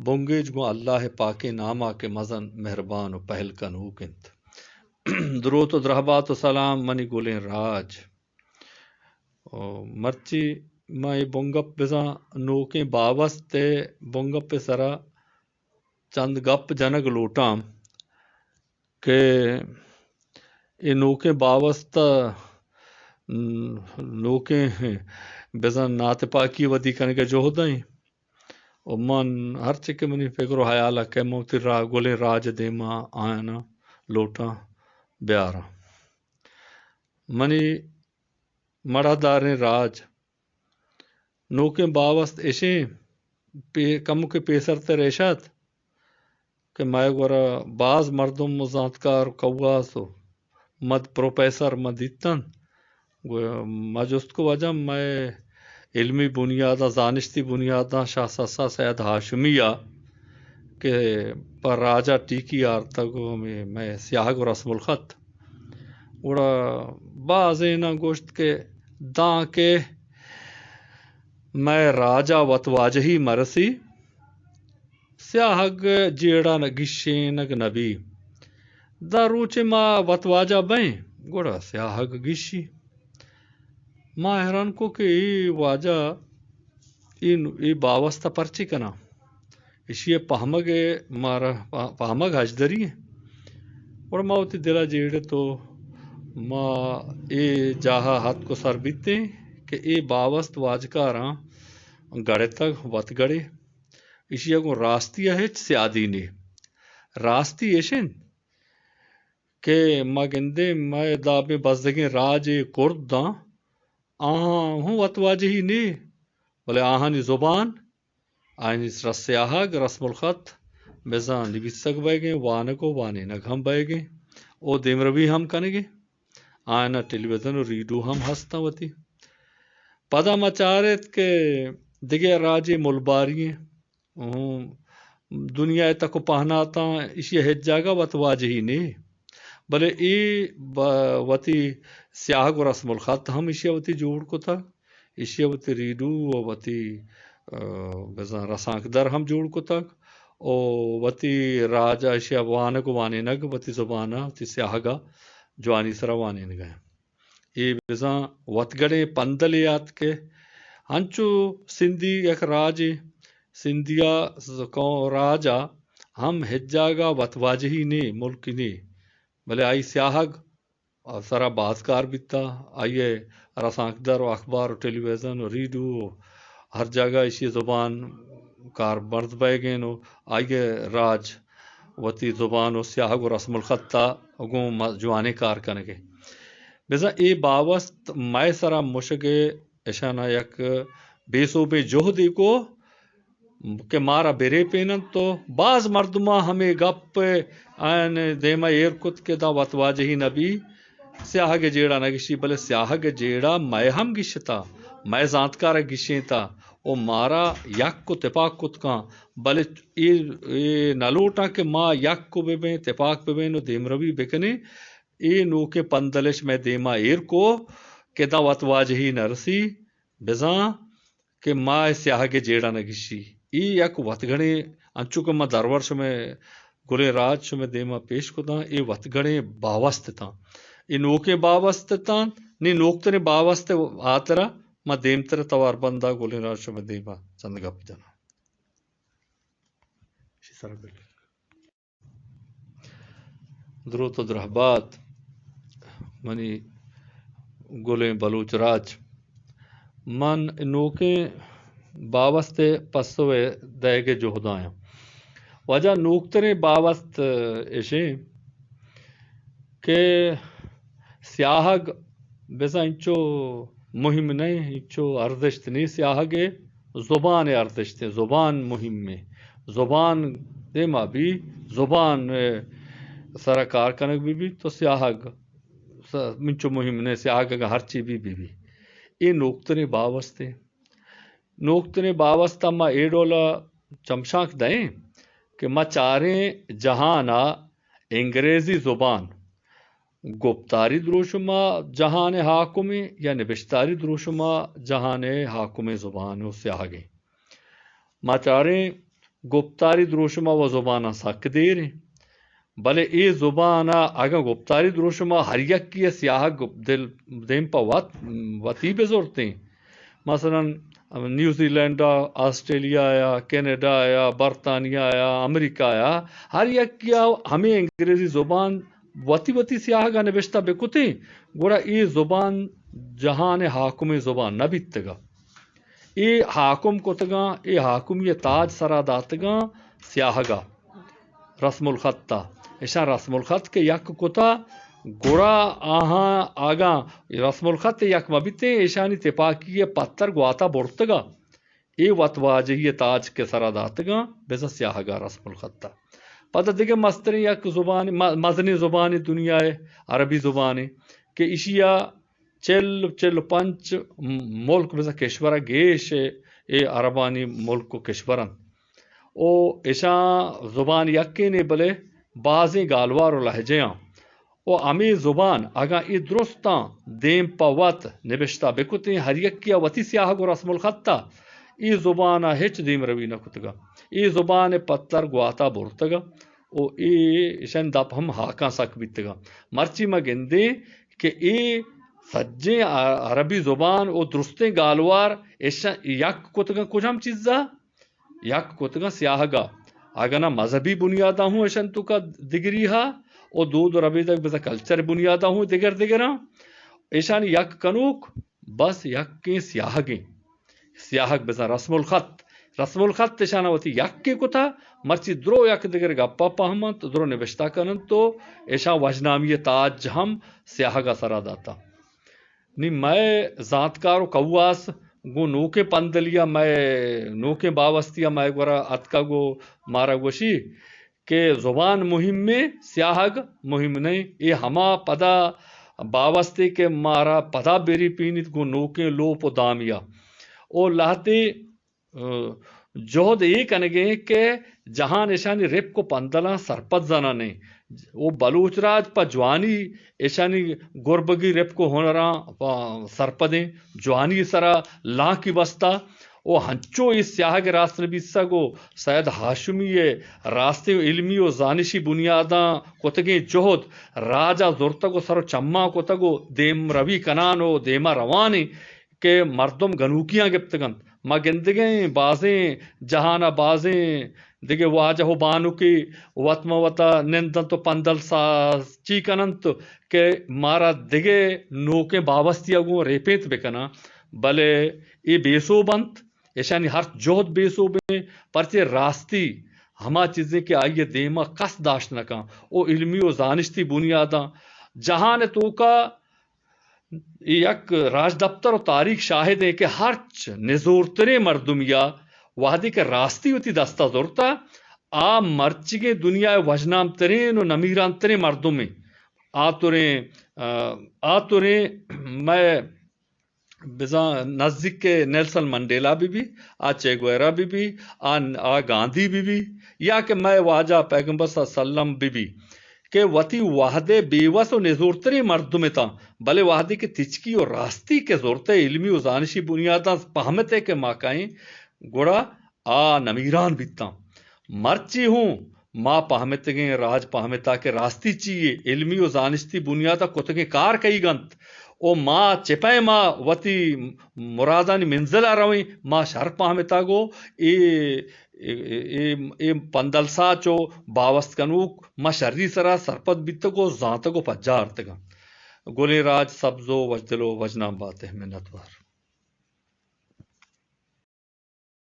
بونگیج گو اللہ پاک نامہ کے مزن مہربان و پہل کنوکنت درود و درہبات و سلام منی گولیں راج مرچی میں بونگپ بزا نوکیں باوست بونگپ سرا چند گپ جنگ لوٹام کہ یہ نوکیں باوست نوکیں بزن نات پاکی ودی کنگے جو دائیں اور من ہر چکے منی فکر حیالہ کہ موتی گولیں راج دیما آئنا لوٹا بیارا منی مڑا داریں راج نوکیں باوست ایشیں کم کے پیسرتے ریشت کہ میں گورا بعض مردم مزانتکار کواسو مد پروفیسر مدیتن مجست کو وجہ میں علمی بنیادہ زانشتی بنیادہ شاہ سسا سید ہاشمیہ کہ پر راجہ ٹیکی آرتگو میں سیاہ گو رسم الخط اڑا بعض اینا گوشت کے داں کے میں راجہ وتواجہی مرسی سیاہگ جیڑا گشینگ نبی دا روچے ما وتواجہ بیں گوڑا سیاہگ گشی ما حیران کو کہ ای واجہ ای باوستہ پرچی کنا اسی پہمگ مارا پہمگ حجدری ہے اور ما ہوتی دلا جیڑے تو ما ای جاہا ہاتھ کو سر بیتے کہ ای باوست واجکاراں گڑے تک وط گڑے اسی اگو راستی ہے سیادی نے راستی ایشن کہ ما گندے میں دا میں بزدگیں راج کرد داں آہاں ہوں وتواجہ ہی نے بلے آہانی زبان آئینی رسیاہگ رسم الخط بزان نویسگ بے گئے وانگو وانے نگ ہم بے گئے او دیمروی ہم کنگے آئینا ٹیلی ویژن و ریڈو ہم ہستا وتی پدا مچارت کے دیگے راجے ملباری دنیا تک پہناتا اسی حجاگا وتواجہ ہی نے بلے ای وتی سیاہ گو رسم الخط ہم اسی وتی جوڑ کو تھا اسی وتی ریڈو و وتی رسانک در ہم جوڑ کو تک او وتی راجہ اسی وانگ وانے نگ وتی زبانہ وتی سیاہ گا جوانی سرا وانے نگا ای بزاں وطگڑے پندلیات کے ہنچو سندھی ایک راج سندھیا راجہ ہم حجاگا وتواجہی نے ملک نے بلے آئی سیاہگ سرا بازکار بیتا آئیے رسانک در و اخبار و ٹیلی ویژن و ریڈو ہر جگہ اسی زبان کار برد بے گئے نو آئیے راج وتی زبان و سیاہگ و رسم الخطہ اگوں جوانے کار کنگے بزا ای باوست میں سرا مشگے اشانہ یک بیسو بے جہدی کو کہ مارا بیرے پینن تو بعض مردمہ ہمیں گپ آئین دیما ایر کت کے دا وتواجہی نبی سیاہگ جیڑا نگشی بلے سیاہگ جیڑا میں ہم گشتا میں زانتکار گشیں تا او مارا یک کو تپاک کت کان بلے ای نلوٹا کہ ما یک کو بے بیں تپاک بے بیں نو دیم روی بکنے ای نو کے پندلش میں دیما ایر کو کہ دا وتواجہی نرسی بزاں کہ ما سیاہگ جیڑا نگشی ای یک وطگڑے انچو کہ ما درورش میں گلے راج شو میں دیما پیش کو تاں ای وطگڑے باوست تاں ای نوکے باوست تاں نی نوکتنے باوست آترا ما دیم تر توار بندہ گلے راج شو میں دیما چند گپ جانا درود و درہبات منی گلیں بلوچ راج من نوکے باوست پسوے دے کے جہدائیں وجہ نوکتنے باوست ایشیں کہ سیاہگ بزا انچو مہم نہیں انچو ارزشت نہیں سیاہگے زبان ارزشت زبان مہم میں زبان دیما بھی زبان سرا کار کنک بھی تو سیاہگ منچو مہم نہیں سیاہگ ہر چی بھی یہ نوکتنے باوستے نوکتنے باوستہ ما ایڈولا چمشاک دیں کہ ما چاریں جہانا انگریزی زبان گپتاری دروشما جہان حاکمی یا نبشتاری دروشما جہان حاکم زبان و سیاہگیں ما چاریں گفتاری دروشما و زبانہ سک دیر ہیں بلے اے زبانہ اگا گفتاری دروشما ہر یک کی سیاہ دل دیم پا وطی بزرتے مثلا نیوزی لینڈ آسٹریلیا آیا کینیڈا آیا برطانیہ آیا امریکہ آیا ہر یک کیا ہمیں انگریزی زبان وتی وتی سیاہ گا نوشتہ بکتے گوڑا ای زبان جہان حاکم زبان نہ بیتگا ای حاکم کتگا ای حاکم یہ تاج سرا داتگا سیاہ گا رسم الخطہ ایشان رسم الخط کے یک کتا گوڑا آہاں آگا رسم الخط یک مبیتے ایشانی تپاکی پتر گواتا برتگا ای وط واجہی تاج کے سرا داتگا بیزا سیاہ گا رسم الخطہ پتہ دیکھے مستری یک زبان مدنی زبان دنیا ہے عربی زبان کہ اشیا چل پنچ ملک بیزا کشورہ گیش اے عربانی ملک کو کشورن او ایشان زبان یکی نے بلے بعضیں گالوار و لہجیاں او امی زبان اگا ای درستاں دیم پا وط نبشتہ بکتے ہر یک کیا وطی سیاہ گو رسم الخطہ ای زبان ہچ دیم روی نہ کتگا ای زبان پتر گواتا برتگا او ای شن دپ ہم ہاکاں سک بیتگا مرچی ما گندے کہ ای سجیں عربی زبان او درستیں گالوار ایشا یک کتگا کچھ ہم چیزا یک کتگا سیاہ گا اگنا مذہبی بنیادہ ہوں ایشن تو کا دگری ہا او دود ربی تک بزا کلچر بنیادہ ہوں دگرہ ایشان یک کنوک بس یک کے سیاہ گیں سیاہ بزا رسم الخط ایشانا وتی یک کے کتا مرچی درو یک دگر گپا پہمت درو نوشتہ کنن تو ایشان وجنامی تاج ہم سیاہ گا سرا داتا نی میں ذاتکارو کواس گو نوکے پندلیا میں نوکے باوستیا میں گورا اتکا گو مارا گوشی کہ زبان مہم میں سیاہگ مہم نہیں یہ ہما پدا باوستے کے مارا پدا بیری پینت گو نوکے لوپ و دامیا او لاتے جہد یہ کنگے کہ جہاں نشانی ریپ کو پندلا سرپت زنا نہیں وہ بلوچ راج پا جوانی ایشانی گربگی ریپ کو ہونراں سرپدیں جوانی سرا لاں کی بستا او ہنچو اس سیاہ کے راست نبی سگو سید ہاشمی راستے علمی و زانشی بنیاداں کتگیں جہد راجہ زورتگو سرو چما کتگو دیم روی کنانو دیما روانی کہ مردم گنوکیاں گپتگن ما گندگیں بازیں جہانا بازیں دیگے واجہ ہو بانو کی وطم وطا نندن تو پندل سا چیکننت کہ مارا دیگے نوکیں باوستیا گو ریپیت بکنا بلے ای بیسو بنت ایشانی ہر جہد بیسو بے پرچے راستی ہما چیزیں کہ آئیے دیما قصد داشت نکاں او علمی و زانشتی بنیاداں جہان تو کا یک راج دفتر و تاریخ شاہد ہے کہ ہرچ نزورترے مردمیا وحدی کے راستی ہوتی دستا زورتا آ مرچگے دنیا وجنام ترین و نمیران ترین مردمیں آتوریں میں بزا نزدیک کے نیلسن منڈیلا بھی چے گویرا بھی گاندھی بھی یا کہ میں واجہ پیغمبر صلی اللہ علیہ وسلم بھی کہ وتی وحدے بیوس و نزورتری مردم تا بلے وحدی کے تچکی اور راستی کے زورتے علمی و زانشی بنیاداں پہمتے کے ماکائیں گوڑا نمیران بیتا مرچی ہوں ماں پہمتگیں راج پہمتا کے راستی چیئے علمی و زانشتی بنیادہ کتگیں کار کئی گنت او ماں چپائے ماں وتی مرادانی منزلہ رویں ماں شر پہمتا گو اے پندل ساچو باوست کنوک ما شرری سرا سرپت بیتگو زانتگو پجارتگا گولی راج سبزو وجدلو وجنام باتیں منتوار